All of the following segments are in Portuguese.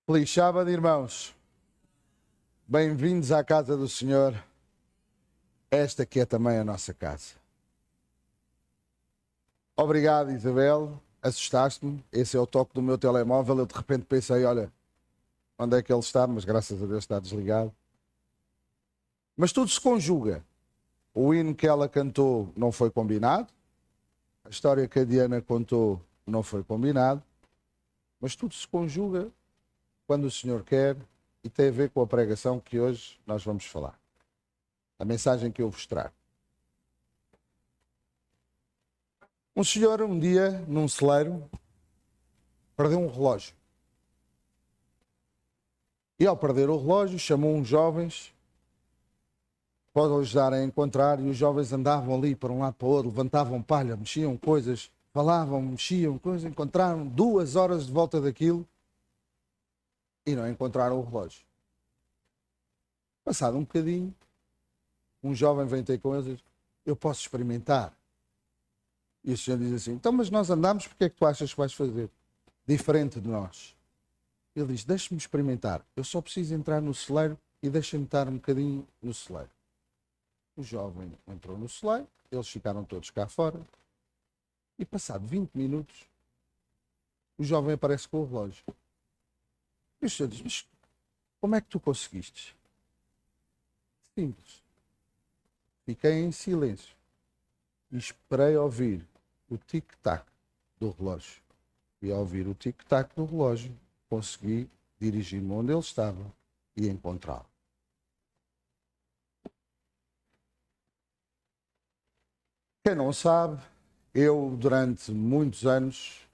Feliz sábado, irmãos. Bem-vindos à casa do Senhor. Esta que é também a nossa casa. Obrigado, Isabel. Assustaste-me. Esse é o toque do meu telemóvel. Eu de repente pensei, olha, onde é que ele está? Mas graças a Deus está desligado. Mas tudo se conjuga. O hino que ela cantou não foi combinado. A história que a Diana contou não foi combinado. Mas tudo se conjuga quando o Senhor quer e tem a ver com a pregação que hoje nós vamos falar. A mensagem que eu vos trago. Um senhor, um dia, num celeiro, perdeu um relógio. E ao perder o relógio, chamou uns jovens para o ajudar a encontrar, e os jovens andavam ali para um lado para o outro, levantavam palha, mexiam coisas, falavam, mexiam coisas, encontraram 2 horas de volta daquilo e não encontraram o relógio. Passado um bocadinho, um jovem vem ter com eles e diz, eu posso experimentar. E o senhor diz assim, então mas nós andamos, porque é que tu achas que vais fazer? Diferente de nós. Ele diz, deixa-me experimentar, eu só preciso entrar no celeiro e deixa-me estar um bocadinho no celeiro. O jovem entrou no celeiro, eles ficaram todos cá fora e passado 20 minutos o jovem aparece com o relógio. E o senhor diz, mas como é que tu conseguiste? Simples. Fiquei em silêncio e esperei ouvir o tic-tac do relógio. E ao ouvir o tic-tac do relógio, consegui dirigir-me onde ele estava e encontrá-lo. Quem não sabe, eu durante muitos anos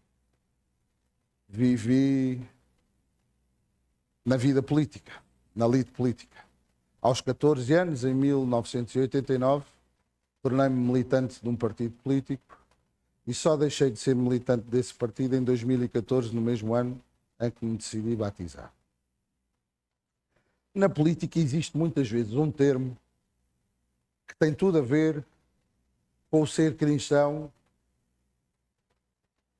vivi na vida política, na lide política. Aos 14 anos, em 1989, tornei-me militante de um partido político e só deixei de ser militante desse partido em 2014, no mesmo ano em que me decidi batizar. Na política existe muitas vezes um termo que tem tudo a ver com o ser cristão,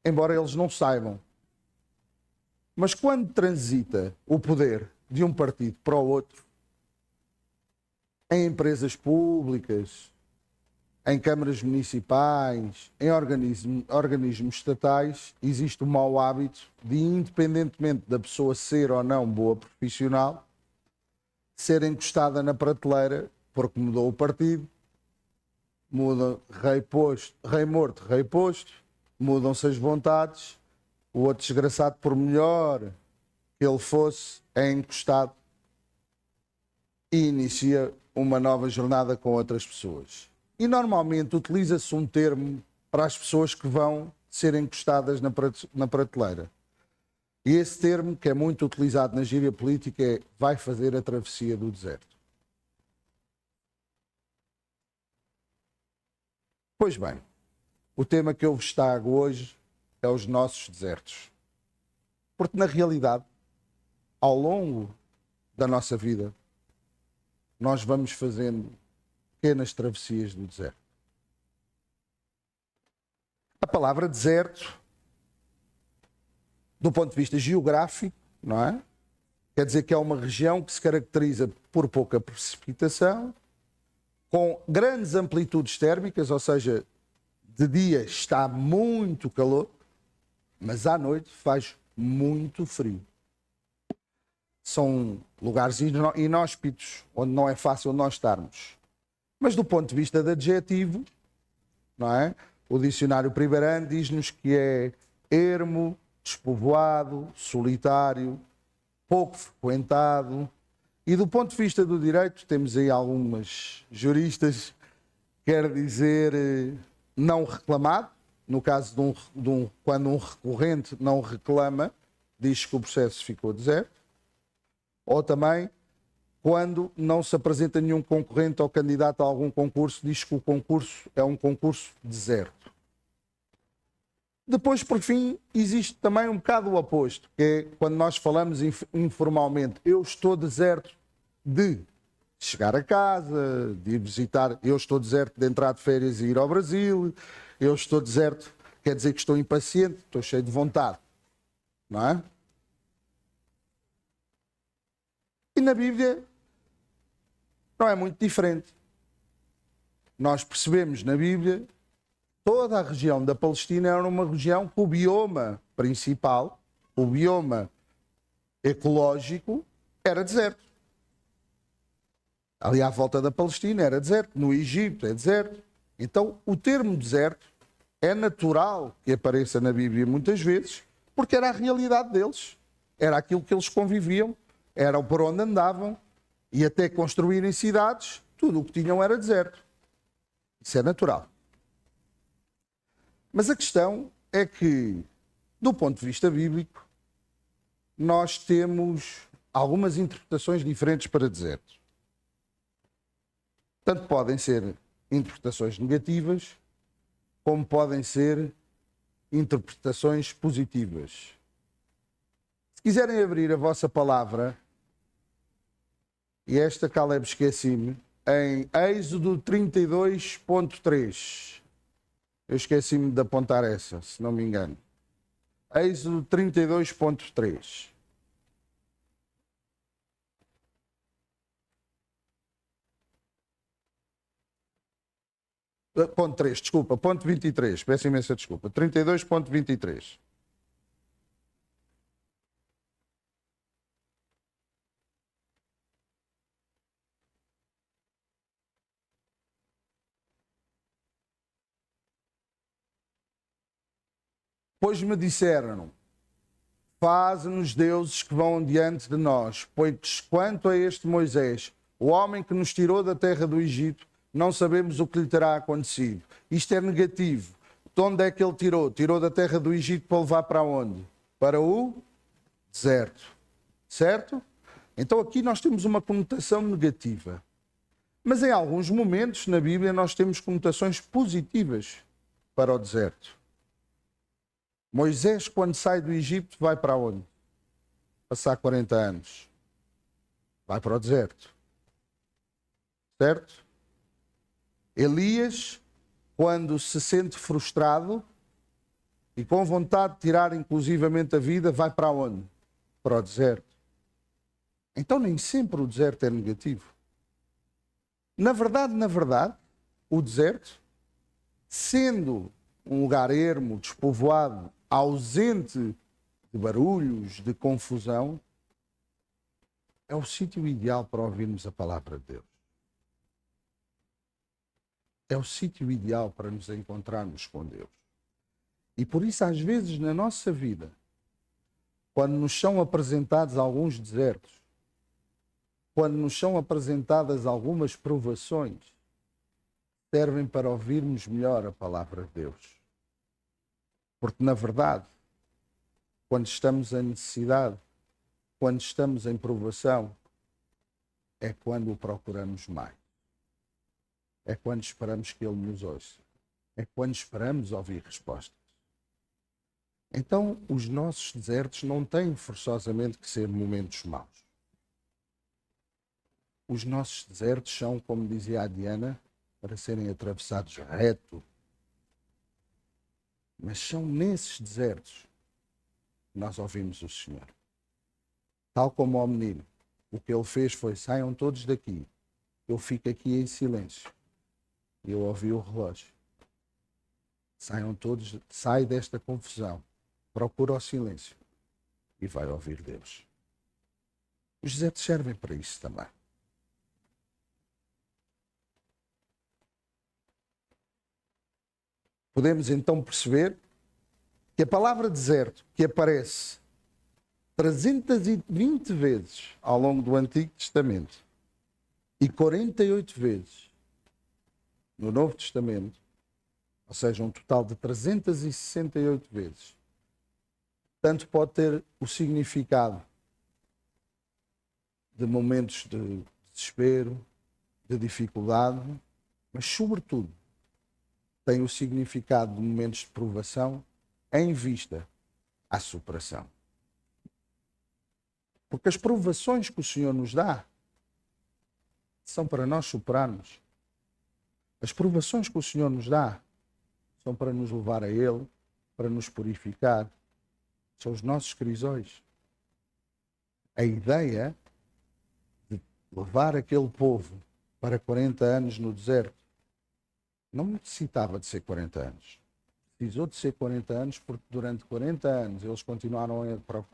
embora eles não saibam. Mas quando transita o poder de um partido para o outro, em empresas públicas, em câmaras municipais, em organismos estatais, existe o mau hábito de, independentemente da pessoa ser ou não boa profissional, ser encostada na prateleira porque mudou o partido, muda rei morto, rei posto, mudam-se as vontades, o outro desgraçado, por melhor que ele fosse, é encostado e inicia uma nova jornada com outras pessoas. E normalmente utiliza-se um termo para as pessoas que vão ser encostadas na prateleira. E esse termo, que é muito utilizado na gíria política, é vai fazer a travessia do deserto. Pois bem, o tema que eu vos trago hoje é os nossos desertos. Porque na realidade, ao longo da nossa vida, nós vamos fazendo pequenas travessias do deserto. A palavra deserto, do ponto de vista geográfico, não é? Quer dizer que é uma região que se caracteriza por pouca precipitação, com grandes amplitudes térmicas, ou seja, de dia está muito calor, mas à noite faz muito frio. São lugares inóspitos, onde não é fácil nós estarmos. Mas do ponto de vista de adjetivo, não é? O dicionário Primeirano diz-nos que é ermo, despovoado, solitário, pouco frequentado. E do ponto de vista do direito, temos aí algumas juristas, quer dizer não reclamado, no caso quando um recorrente não reclama, diz que o processo ficou deserto, ou também quando não se apresenta nenhum concorrente ou candidato a algum concurso, diz que o concurso é um concurso deserto. Depois, por fim, existe também um bocado o oposto, que é quando nós falamos informalmente, eu estou deserto de chegar a casa, de ir visitar, eu estou deserto de entrar de férias e ir ao Brasil, eu estou deserto, quer dizer que estou impaciente, estou cheio de vontade, não é? E na Bíblia não é muito diferente. Nós percebemos na Bíblia toda a região da Palestina era uma região que o bioma principal, o bioma ecológico, era deserto. Ali à volta da Palestina era deserto, no Egito é deserto. Então o termo deserto é natural que apareça na Bíblia muitas vezes, porque era a realidade deles. Era aquilo que eles conviviam, era por onde andavam, e até construírem cidades, tudo o que tinham era deserto. Isso é natural. Mas a questão é que, do ponto de vista bíblico, nós temos algumas interpretações diferentes para deserto. Tanto podem ser interpretações negativas, como podem ser interpretações positivas. Se quiserem abrir a vossa palavra, e esta Caleb esqueci-me, em Êxodo 32.3. Eu esqueci-me de apontar essa, se não me engano. Êxodo 32.3. Ponto 3, desculpa, ponto 23, peço imensa desculpa. 32.23. Pois me disseram, faze-nos deuses que vão diante de nós, pois quanto a este Moisés, o homem que nos tirou da terra do Egito, não sabemos o que lhe terá acontecido. Isto é negativo. De onde é que ele tirou? Tirou da terra do Egito para levar para onde? Para o deserto. Certo? Então aqui nós temos uma conotação negativa. Mas em alguns momentos na Bíblia nós temos conotações positivas para o deserto. Moisés, quando sai do Egito, vai para onde? Passar 40 anos. Vai para o deserto. Certo? Elias, quando se sente frustrado e com vontade de tirar inclusivamente a vida, vai para onde? Para o deserto. Então nem sempre o deserto é negativo. Na verdade, o deserto, sendo um lugar ermo, despovoado, ausente de barulhos, de confusão, é o sítio ideal para ouvirmos a palavra de Deus. É o sítio ideal para nos encontrarmos com Deus. E por isso, às vezes, na nossa vida, quando nos são apresentados alguns desertos, quando nos são apresentadas algumas provações, servem para ouvirmos melhor a palavra de Deus. Porque, na verdade, quando estamos em necessidade, quando estamos em provação, é quando o procuramos mais. É quando esperamos que Ele nos ouça. É quando esperamos ouvir respostas. Então, os nossos desertos não têm forçosamente que ser momentos maus. Os nossos desertos são, como dizia a Diana, para serem atravessados reto. Mas são nesses desertos que nós ouvimos o Senhor. Tal como ao menino, o que ele fez foi, saiam todos daqui, eu fico aqui em silêncio. E eu ouvi o relógio. Saiam todos, sai desta confusão, procura o silêncio e vai ouvir Deus. Os desertos servem para isso também. Podemos então perceber que a palavra deserto, que aparece 320 vezes ao longo do Antigo Testamento e 48 vezes no Novo Testamento, ou seja, um total de 368 vezes, tanto pode ter o significado de momentos de desespero, de dificuldade, mas sobretudo tem o significado de momentos de provação em vista à superação. Porque as provações que o Senhor nos dá são para nós superarmos. As provações que o Senhor nos dá são para nos levar a Ele, para nos purificar. São os nossos crisóis. A ideia levar aquele povo para 40 anos no deserto, não necessitava de ser 40 anos. Precisou de ser 40 anos porque durante 40 anos eles continuaram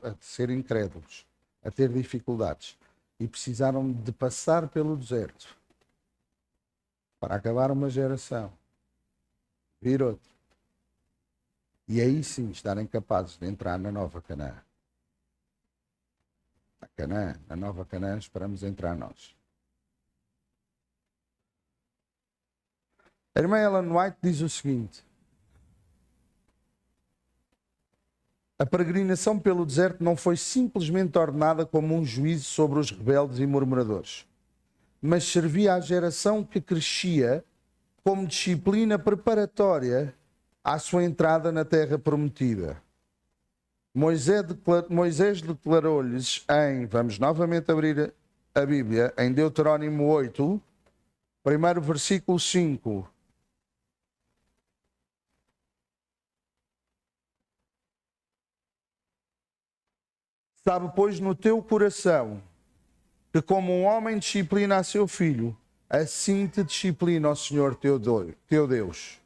a ser incrédulos, a ter dificuldades e precisaram de passar pelo deserto para acabar uma geração, vir outra. E aí sim estarem capazes de entrar na nova Canaã. Na nova Canaã esperamos entrar nós. A irmã Ellen White diz o seguinte: a peregrinação pelo deserto não foi simplesmente ordenada como um juízo sobre os rebeldes e murmuradores, mas servia à geração que crescia como disciplina preparatória à sua entrada na terra prometida. Moisés declarou-lhes vamos novamente abrir a Bíblia, em Deuteronômio 8, primeiro versículo 5. Sabe, pois, no teu coração, que como um homem disciplina a seu filho, assim te disciplina o Senhor teu Deus.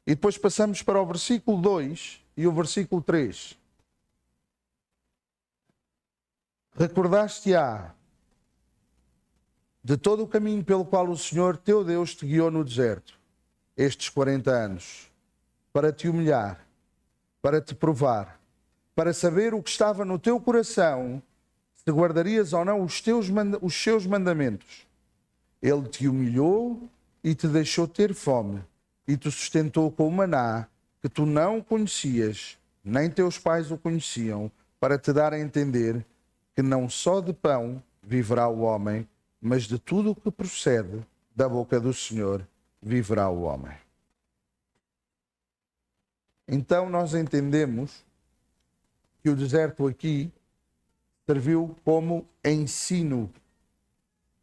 E depois passamos para o versículo 2 e o versículo 3. Recordaste-á de todo o caminho pelo qual o Senhor teu Deus te guiou no deserto, estes 40 anos, para te humilhar, para te provar, para saber o que estava no teu coração, se guardarias ou não os seus mandamentos. Ele te humilhou e te deixou ter fome, e te sustentou com o maná que tu não conhecias, nem teus pais o conheciam, para te dar a entender que não só de pão viverá o homem, mas de tudo o que procede da boca do Senhor viverá o homem. Então nós entendemos que o deserto aqui serviu como ensino,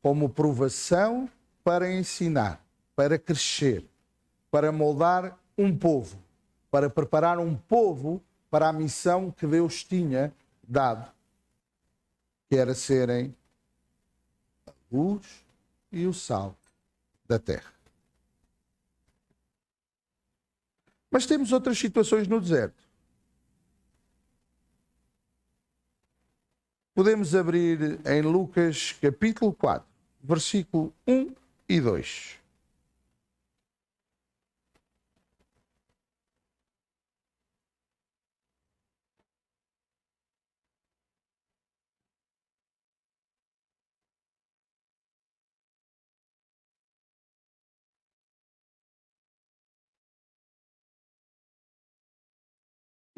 como provação para ensinar, para crescer, para moldar um povo, para preparar um povo para a missão que Deus tinha dado, que era serem a luz e o sal da terra. Mas temos outras situações no deserto. Podemos abrir em Lucas capítulo 4, versículo 1 e 2.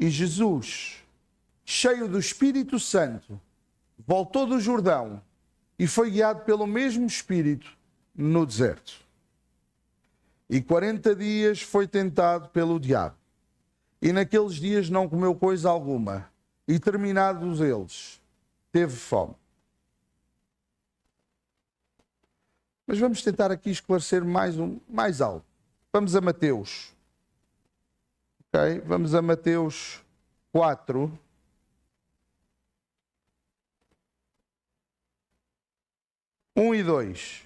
E Jesus, cheio do Espírito Santo, voltou do Jordão e foi guiado pelo mesmo Espírito no deserto. E 40 dias foi tentado pelo diabo. E naqueles dias não comeu coisa alguma. E terminados eles, teve fome. Mas vamos tentar aqui esclarecer mais algo. Vamos a Mateus. Ok? Vamos a Mateus 4. E 2.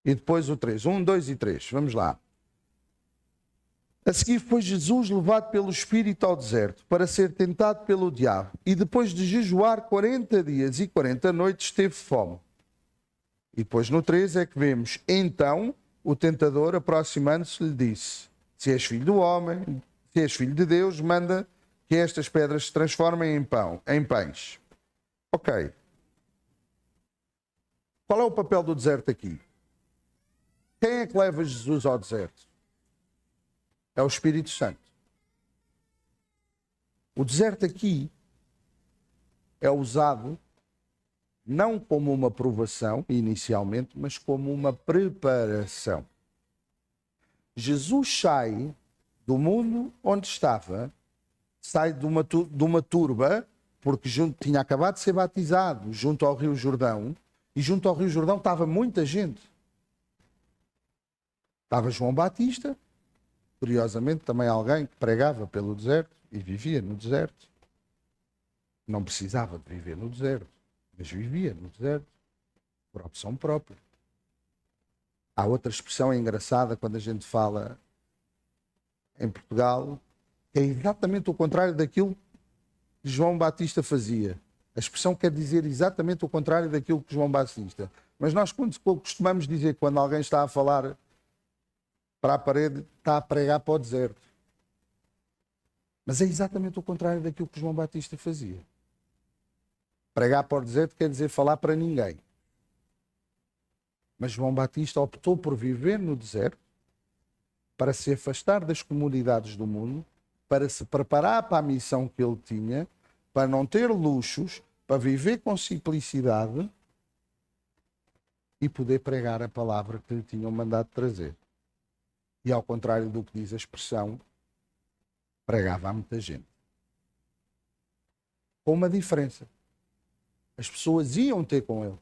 E depois o 3. 1, 2 e 3. Vamos lá. A seguir foi Jesus levado pelo Espírito ao deserto para ser tentado pelo diabo. E depois de jejuar 40 dias e 40 noites teve fome. E depois no 3 é que vemos: então o tentador, aproximando-se, lhe disse: se és filho do homem, se és filho de Deus, manda que estas pedras se transformem em pães. Ok. Qual é o papel do deserto aqui? Quem é que leva Jesus ao deserto? É o Espírito Santo. O deserto aqui é usado não como uma provação, inicialmente, mas como uma preparação. Jesus sai do mundo onde estava, sai de uma turba, porque tinha acabado de ser batizado junto ao Rio Jordão, e junto ao Rio Jordão estava muita gente. Estava João Batista, curiosamente, também alguém que pregava pelo deserto e vivia no deserto. Não precisava de viver no deserto, mas vivia no deserto, por opção própria. Há outra expressão engraçada quando a gente fala em Portugal, que é exatamente o contrário daquilo que João Batista fazia. A expressão quer dizer exatamente o contrário daquilo que João Batista. Mas nós costumamos dizer que quando alguém está a falar para a parede, está a pregar para o deserto. Mas é exatamente o contrário daquilo que João Batista fazia. Pregar para o deserto quer dizer falar para ninguém. Mas João Batista optou por viver no deserto, para se afastar das comunidades do mundo, para se preparar para a missão que ele tinha, para não ter luxos, para viver com simplicidade e poder pregar a palavra que lhe tinham mandado trazer. E ao contrário do que diz a expressão, pregava a muita gente. Com uma diferença. As pessoas iam ter com ele.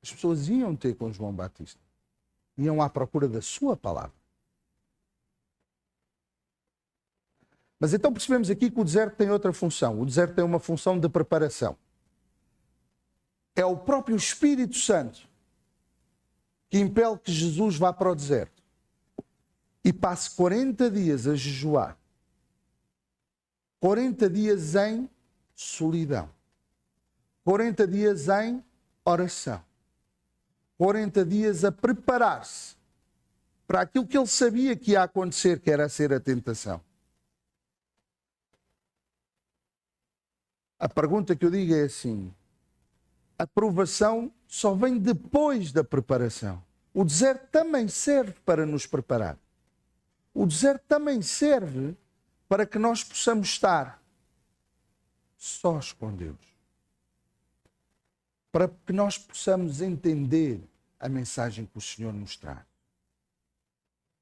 As pessoas iam ter com João Batista. Iam à procura da sua palavra. Mas então percebemos aqui que o deserto tem outra função. O deserto tem uma função de preparação. É o próprio Espírito Santo que impele que Jesus vá para o deserto e passe 40 dias a jejuar. 40 dias em solidão. 40 dias em oração. 40 dias a preparar-se para aquilo que ele sabia que ia acontecer, que era ser a tentação. A pergunta que eu digo é assim: a provação só vem depois da preparação. O deserto também serve para nos preparar. O deserto também serve para que nós possamos estar sós com Deus. Para que nós possamos entender a mensagem que o Senhor nos traz.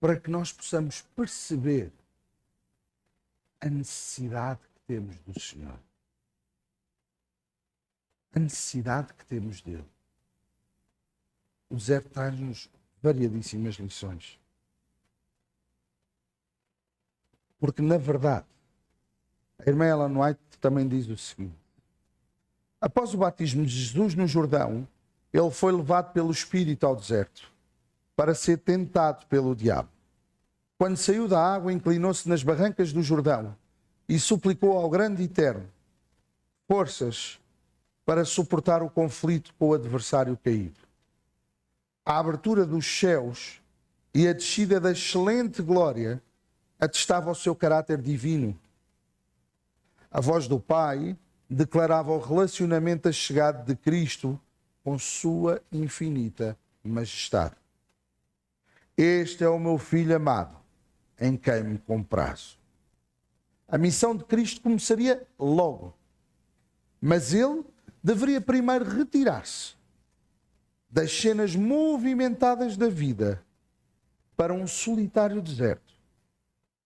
Para que nós possamos perceber a necessidade que temos do Senhor. A necessidade que temos dele. O deserto traz-nos variadíssimas lições. Porque, na verdade, a irmã Ellen White também diz o seguinte: após o batismo de Jesus no Jordão, ele foi levado pelo Espírito ao deserto para ser tentado pelo diabo. Quando saiu da água, inclinou-se nas barrancas do Jordão e suplicou ao grande Eterno forças para suportar o conflito com o adversário caído. A abertura dos céus e a descida da excelente glória atestava o seu caráter divino. A voz do Pai declarava o relacionamento achegado de Cristo com sua infinita majestade. Este é o meu Filho amado, em quem me comprazo. A missão de Cristo começaria logo, mas ele deveria primeiro retirar-se das cenas movimentadas da vida para um solitário deserto,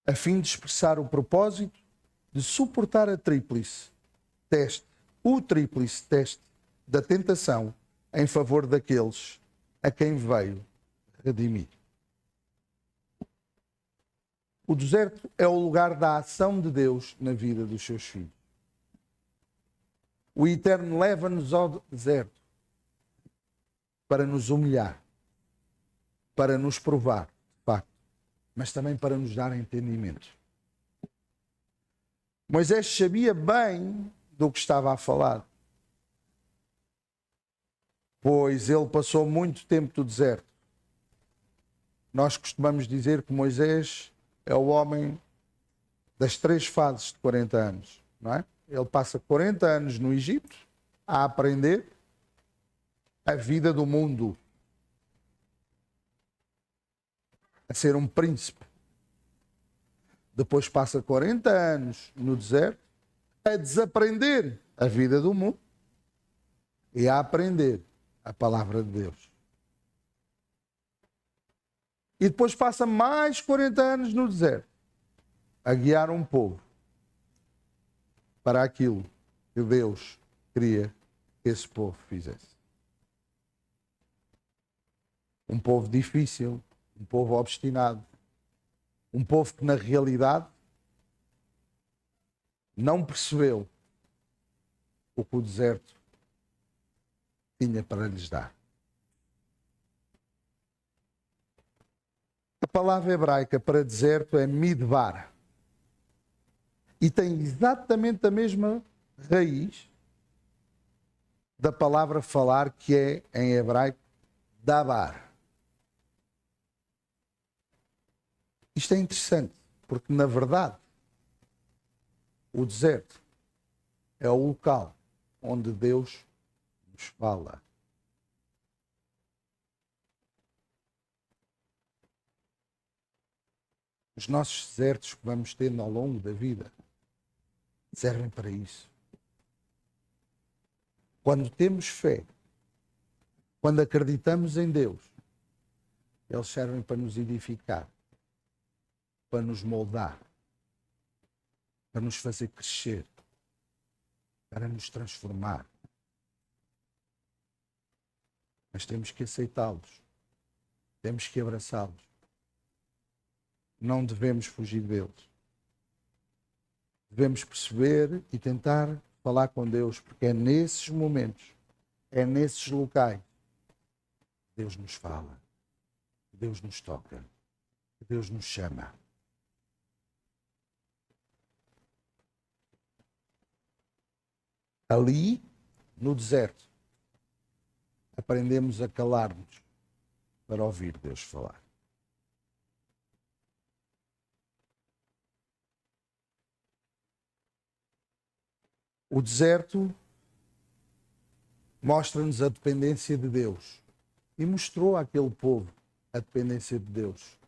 a fim de expressar o propósito de suportar o tríplice teste da tentação em favor daqueles a quem veio redimir. O deserto é o lugar da ação de Deus na vida dos seus filhos. O Eterno leva-nos ao deserto para nos humilhar, para nos provar, de facto, mas também para nos dar entendimento. Moisés sabia bem do que estava a falar, pois ele passou muito tempo no deserto. Nós costumamos dizer que Moisés é o homem das 3 fases de 40 anos, não é? Ele passa 40 anos no Egito a aprender a vida do mundo, a ser um príncipe. Depois passa 40 anos no deserto a desaprender a vida do mundo e a aprender a palavra de Deus. E depois passa mais 40 anos no deserto a guiar um povo para aquilo que Deus queria que esse povo fizesse. Um povo difícil, um povo obstinado, um povo que na realidade não percebeu o que o deserto tinha para lhes dar. A palavra hebraica para deserto é midbar e tem exatamente a mesma raiz da palavra falar, que é em hebraico dabar. Isto é interessante, porque na verdade o deserto é o local onde Deus nos fala. Os nossos desertos que vamos tendo ao longo da vida servem para isso. Quando temos fé, quando acreditamos em Deus, eles servem para nos edificar, para nos moldar, para nos fazer crescer, para nos transformar. Mas temos que aceitá-los, temos que abraçá-los. Não devemos fugir deles. Devemos perceber e tentar falar com Deus, porque é nesses momentos, é nesses locais que Deus nos fala, que Deus nos toca, que Deus nos chama. Ali, no deserto, aprendemos a calar-nos para ouvir Deus falar. O deserto mostra-nos a dependência de Deus e mostrou àquele povo a dependência de Deus.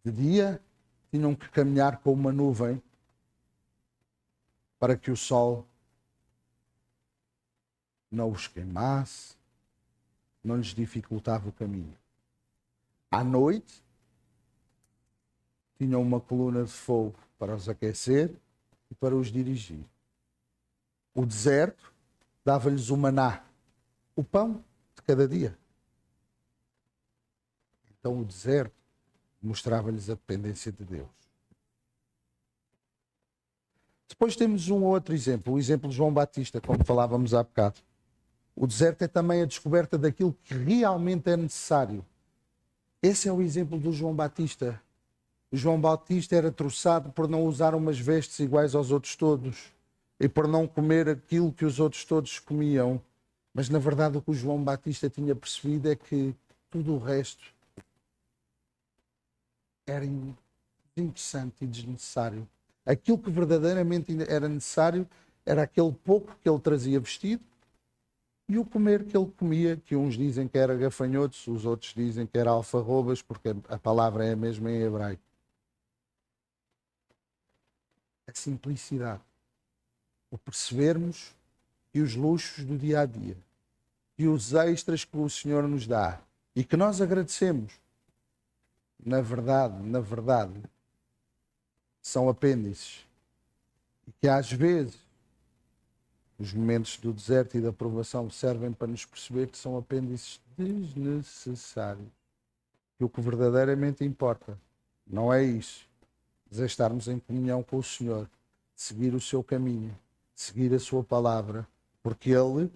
De dia, tinham que caminhar com uma nuvem para que o sol não os queimasse, não lhes dificultava o caminho. À noite, tinham uma coluna de fogo para os aquecer e para os dirigir. O deserto dava-lhes o maná, o pão de cada dia. Então o deserto mostrava-lhes a dependência de Deus. Depois temos um outro exemplo, o exemplo de João Batista, como falávamos há bocado. O deserto é também a descoberta daquilo que realmente é necessário. Esse é o exemplo do João Batista. O João Batista era troçado por não usar umas vestes iguais aos outros todos e por não comer aquilo que os outros todos comiam. Mas na verdade o que o João Batista tinha percebido é que tudo o resto era interessante e desnecessário. Aquilo que verdadeiramente era necessário era aquele pouco que ele trazia vestido e o comer que ele comia, que uns dizem que era gafanhotos, os outros dizem que era alfarrobas, porque a palavra é a mesma em hebraico. A simplicidade. O percebermos que os luxos do dia a dia e os extras que o Senhor nos dá e que nós agradecemos, na verdade, são apêndices. E que às vezes os momentos do deserto e da provação servem para nos perceber que são apêndices desnecessários. E o que verdadeiramente importa não é isso, mas é estarmos em comunhão com o Senhor, seguir o seu caminho, seguir a sua palavra, porque Ele,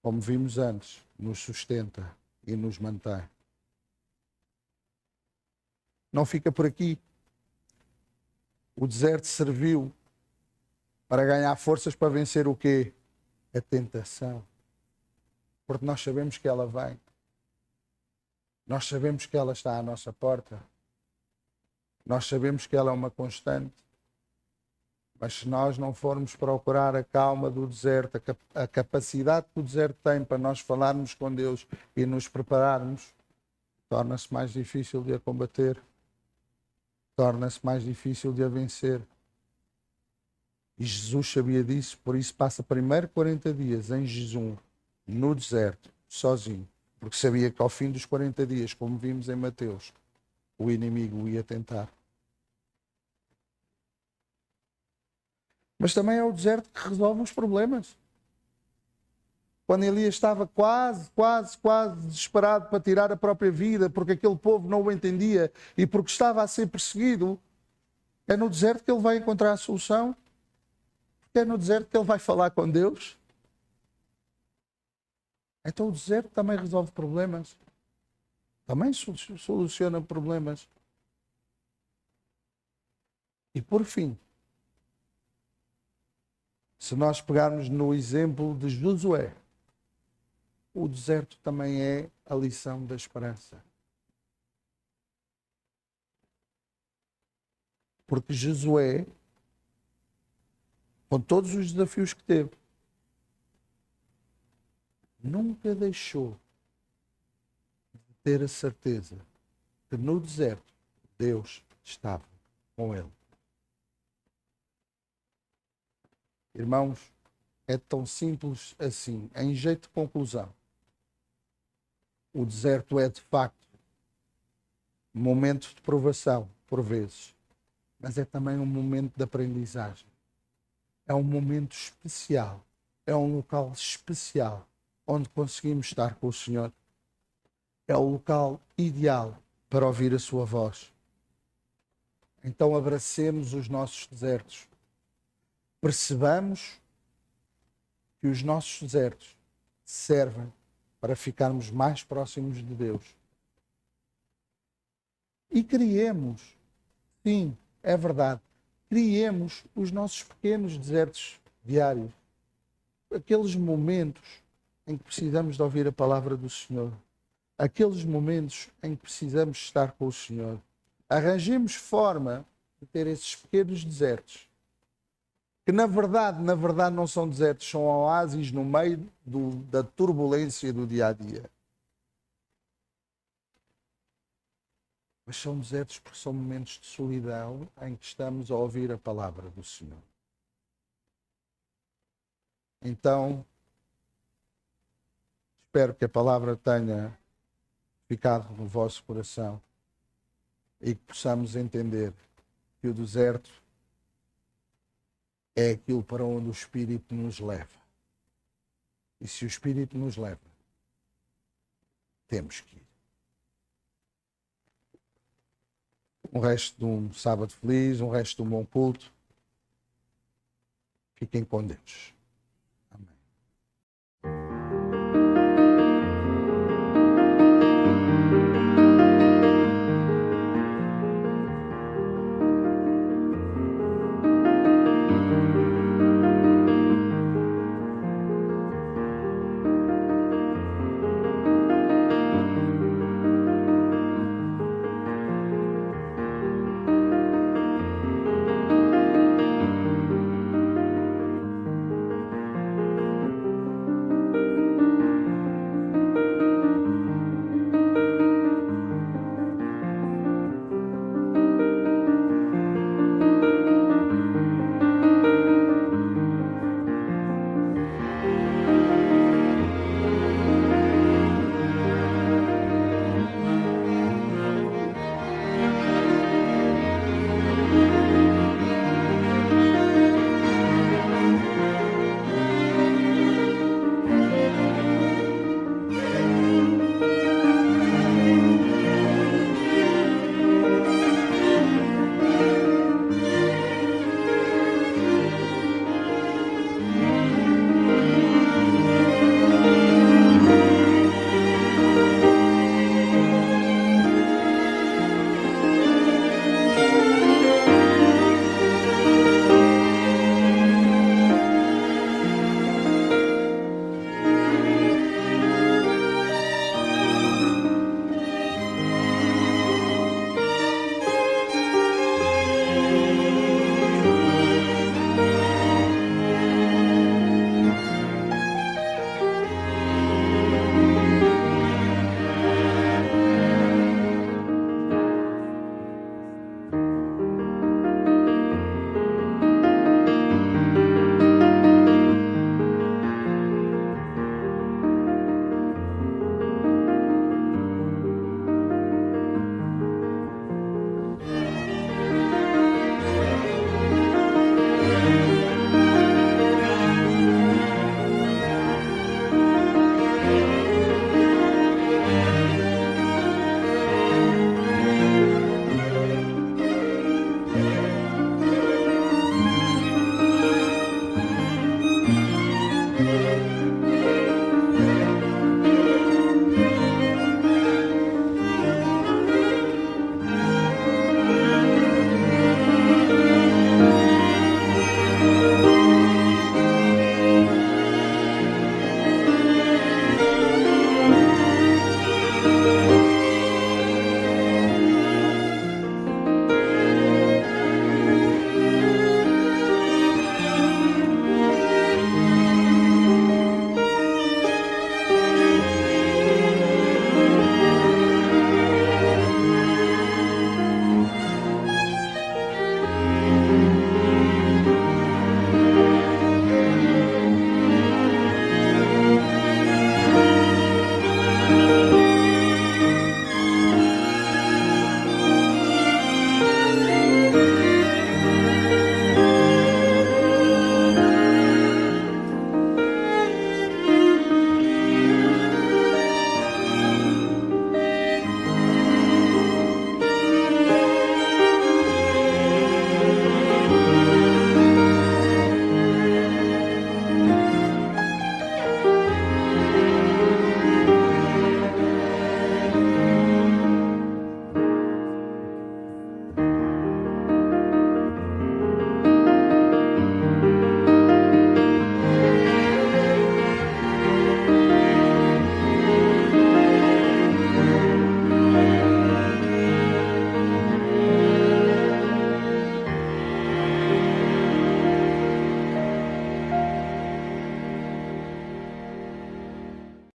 como vimos antes, nos sustenta e nos mantém. Não fica por aqui. O deserto serviu para ganhar forças para vencer o quê? A tentação. Porque nós sabemos que ela vem. Nós sabemos que ela está à nossa porta. Nós sabemos que ela é uma constante. Mas se nós não formos procurar a calma do deserto, a capacidade que o deserto tem para nós falarmos com Deus e nos prepararmos, torna-se mais difícil de a combater. Torna-se mais difícil de a vencer. E Jesus sabia disso, por isso passa primeiro 40 dias em jejum, no deserto, sozinho. Porque sabia que ao fim dos 40 dias, como vimos em Mateus, o inimigo o ia tentar. Mas também é o deserto que resolve os problemas. Quando Elias estava quase desesperado para tirar a própria vida, porque aquele povo não o entendia e porque estava a ser perseguido, é no deserto que ele vai encontrar a solução. É no deserto que ele vai falar com Deus. Então o deserto também resolve problemas. Também soluciona problemas. E por fim, se nós pegarmos no exemplo de Josué, o deserto também é a lição da esperança. Porque Josué, com todos os desafios que teve, nunca deixou de ter a certeza que no deserto Deus estava com ele. Irmãos, é tão simples assim. Em jeito de conclusão, o deserto é de facto um momento de provação, por vezes, mas é também um momento de aprendizagem. É um momento especial, é um local especial onde conseguimos estar com o Senhor. É o local ideal para ouvir a sua voz. Então abracemos os nossos desertos. Percebamos que os nossos desertos servem para ficarmos mais próximos de Deus. E criemos, sim, é verdade, criemos os nossos pequenos desertos diários. Aqueles momentos em que precisamos de ouvir a palavra do Senhor. Aqueles momentos em que precisamos estar com o Senhor. Arranjemos forma de ter esses pequenos desertos. Que na verdade não são desertos, são oásis no meio da turbulência do dia a dia. Mas são desertos porque são momentos de solidão em que estamos a ouvir a palavra do Senhor. Então, espero que a palavra tenha ficado no vosso coração e que possamos entender que o deserto é aquilo para onde o Espírito nos leva. E se o Espírito nos leva, temos que ir. Um resto de um sábado feliz, um resto de um bom culto. Fiquem com Deus.